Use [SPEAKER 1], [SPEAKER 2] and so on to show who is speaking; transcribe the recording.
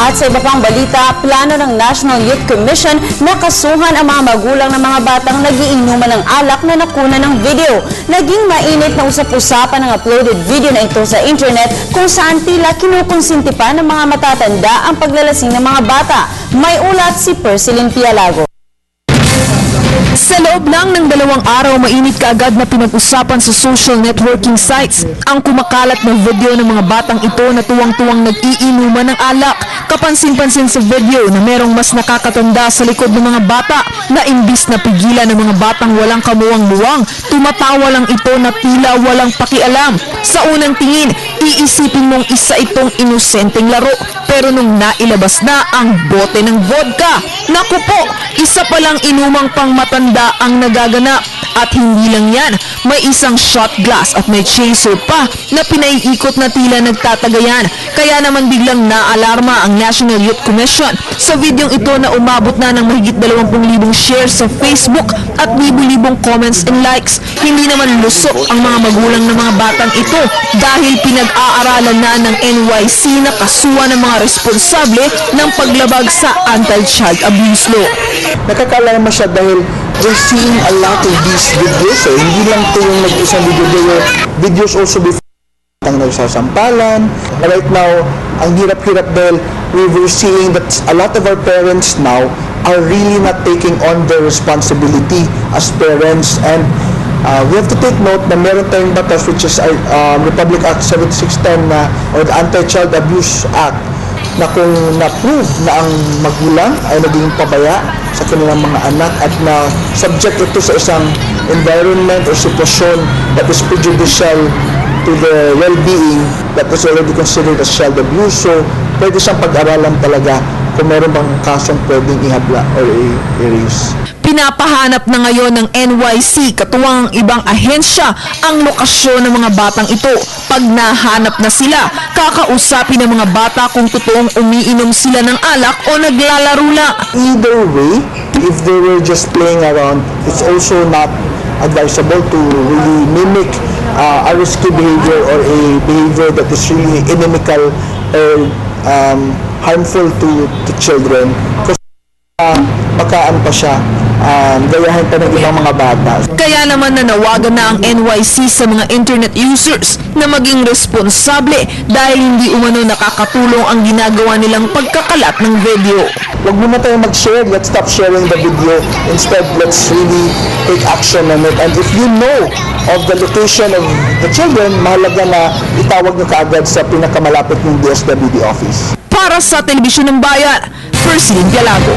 [SPEAKER 1] At sa iba pang balita, plano ng National Youth Commission na kasuhan ang mga magulang ng mga batang nagiinuman ng alak na nakuna ng video. Naging mainit na usap-usapan ang uploaded video na ito sa internet kung saan tila kinukonsinti pa ng mga matatanda ang paglalasing ng mga bata. May ulat si Persilin Pialago.
[SPEAKER 2] Sa loob lang ng 2 araw, mainit kaagad na pinag-usapan sa social networking sites ang kumakalat na video ng mga batang ito na tuwang-tuwang nag-iinuman ng alak. Kapansin-pansin sa video na merong mas nakakatanda sa likod ng mga bata na imbis na pigilan ng mga batang walang kamuwang-muwang, tumatawa lang ito na tila walang pakialam. Sa unang tingin, iisipin mong isa itong inosenteng laro. Pero nung nailabas na ang bote ng vodka, naku po, isa palang inumang pang matanda ang nagaganap. At hindi lang yan, may isang shot glass at may chaser pa na pinaiikot na tila nagtatagayan. Kaya naman biglang naalarma ang National Youth Commission sa videong ito na umabot na ng mahigit 20,000 shares sa Facebook at libu-libong comments and likes. Hindi naman lusok ang mga magulang ng mga batang ito dahil pinag-aaralan na ng NYC na kasuhan ng mga responsable ng paglabag sa Anti-Child Abuse Law.
[SPEAKER 3] Nakakalarma siya dahil we're seeing a lot of these videos. So, hindi lang ito yung nag-isang video. There were videos also before ang nagsasampalan. Right now, ang hirap-hirap dahil we were seeing that a lot of our parents now are really not taking on their responsibility as parents, and we have to take note na meron tayong batas which is Republic Act 7610 or the Anti-Child Abuse Act, na kung na-prove na ang magulang ay naging pabaya sa kanilang mga anak at na subject ito sa isang environment or sitwasyon that is prejudicial to the well-being, that is already considered as child abuse. So, pwede siyang pag-aralan talaga kung meron bang kasong pwedeng ihabla or i-raise.
[SPEAKER 2] Pinapahanap na ngayon ng NYC katuwang ang ibang ahensya ang lokasyon ng mga batang ito. Pag nahanap na sila, kakausapin ng mga bata kung totoong umiinom sila ng alak o naglalaro lang.
[SPEAKER 3] Either way, if they were just playing around, it's also not advisable to really mimic a risky behavior or a behavior that is really inimical or harmful to children. Kasi bakaan pa siya, gayahin pa ng ibang mga bata.
[SPEAKER 2] Kaya naman nanawagan na ang NYC sa mga internet users na maging responsable dahil hindi umano nakakatulong ang ginagawa nilang pagkakalat ng video.
[SPEAKER 3] Huwag muna tayong mag-share. Let's stop sharing the video. Instead, let's really take action on it. And if you know of the location of the children, mahalaga na itawag nyo kaagad sa pinakamalapit ng DSWD office.
[SPEAKER 2] Para sa Telebisyon ng Bayan, Persilin Pialago.